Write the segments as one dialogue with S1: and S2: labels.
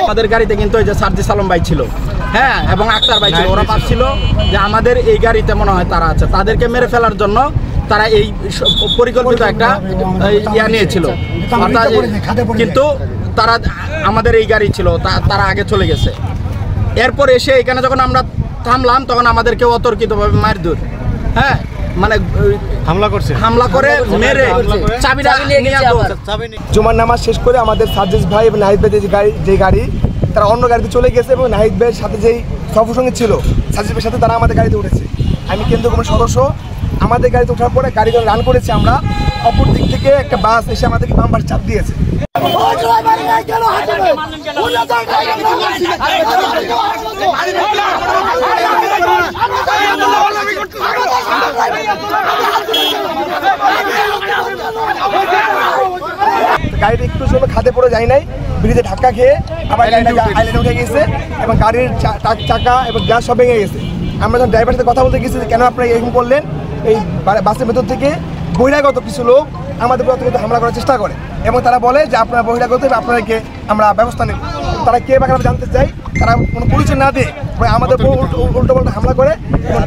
S1: আমাদের গাড়িতে কিন্তু ওই যে সার্জিস আলম ভাই ছিল, হ্যাঁ, এবং আক্তার ভাই ছিল। ওরা ভাবছিল যে আমাদের এই গাড়িতে মনে হয় তারা আছে, তাদেরকে মেরে ফেলার জন্য তারা এই পরিকল্পিত একটা ইয়া নিয়েছিল। কিন্তু তারা আমাদের এই গাড়ি ছিল, তারা আগে চলে গেছে। এরপর এসে এখানে যখন আমরা থামলাম তখন আমাদেরকে অতর্কিতভাবে মারধর, হ্যাঁ, মানে হামলা করে মেরে চাবিটা নিয়ে
S2: জুমার নামাজ শেষ করে আমাদের সার্জিস ভাই এবং নাহিদ ভাই যে গাড়ি তারা অন্য গাড়িতে চলে গেছে এবং নাহিদ ভাইয়ের সাথে যেই সফরসঙ্গী ছিল সার্জিস ভাইয়ের সাথে তারা আমাদের গাড়িতে উঠেছে। আমি কেন্দ্র কমিটির সদস্য, আমাদের গাড়িতে ওঠার পরে গাড়ি রান করেছে আমরা, অপর দিক থেকে একটা বাস এসে আমাদেরকে বাম পাশে চাপ দিয়েছে। গাড়িটা একটু জন্য খাদে পড়ে যায় নাই, ব্রিজে ধাক্কা খেয়ে আবার গাড়িটা আইল্যান্ডে উঠে গেছে এবং গাড়ির চাকা এবং গ্লাস সব ভেঙে গেছে। আমরা যখন ড্রাইভারের সাথে কথা বলতে গেছি কেন আপনারা এরকম করলেন, এই বাসের ভেতর থেকে বহিরাগত কিছু লোক আমাদের প্রতি হামলা করার চেষ্টা করে এবং তারা বলে যে আপনারা বহিরাগত আপনাদেরকে আমরা ব্যবস্থা নেব। তারা কে বা কারা জানতে চাই, তারা কোনো পরিচয় না দিয়ে আমাদের উল্টো পাল্টা হামলা করে এবং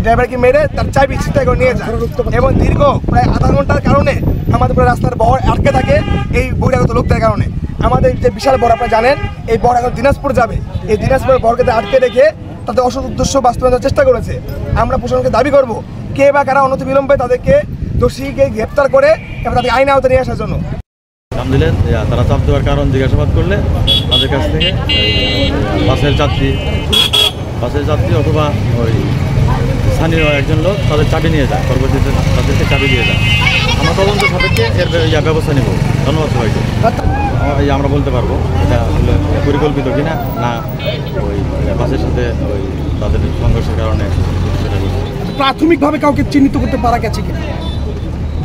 S2: ড্রাইভারকে মেরে তার চাবি ছিনতাই করে নিয়ে যায় এবং দীর্ঘ প্রায় আধা ঘন্টার কারণে আমাদের পুরো রাস্তার বহর আটকে থাকে এই বহিরাগত লোকদের কারণে। আমাদের যে বিশাল বহর আপনারা জানেন, এই বহর এখন দিনাজপুর যাবে, এই দিনাজপুরের বহরকে আটকে রেখে তাদের অসৎ উদ্দেশ্য বাস্তবায়নের চেষ্টা করেছে। আমরা প্রশাসনকে দাবি করব কে বা কারা অনতিবিলম্বে তাদেরকে দোষীকে গ্রেপ্তার করে এবং তাদের আইন আওতায় নিয়ে আসার জন্য।
S3: আলহামদুলিল্লাহ তারা চাপ দেওয়ার কারণ জিজ্ঞাসাবাদ করলে তাদের কাছ থেকে বাসের যাত্রী অথবা ওই স্থানীয় একজন লোক তাদের চাবি নিয়ে যায়, পরবর্তীতে তাদেরকে চাবি দিয়ে যায়। আমরা তদন্ত সাপেক্ষে এর ব্যবস্থা নেব। ধন্যবাদ সবাইকে। আমরা বলতে পারবো এটা আসলে পরিকল্পিত কিনা না ওই বাসের সাথে ওই তাদের সংঘর্ষের কারণে সেটা বলছে।
S2: প্রাথমিকভাবে কাউকে চিহ্নিত করতে পারা গেছে কিনা?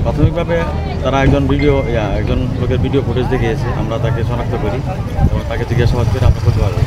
S3: প্রাথমিকভাবে তারা একজন লোকের ভিডিও ফুটেজ দেখিয়েছে, আমরা তাকে শনাক্ত করি এবং তাকে জিজ্ঞাসাবাদ করে আমরা বলতে পারবো।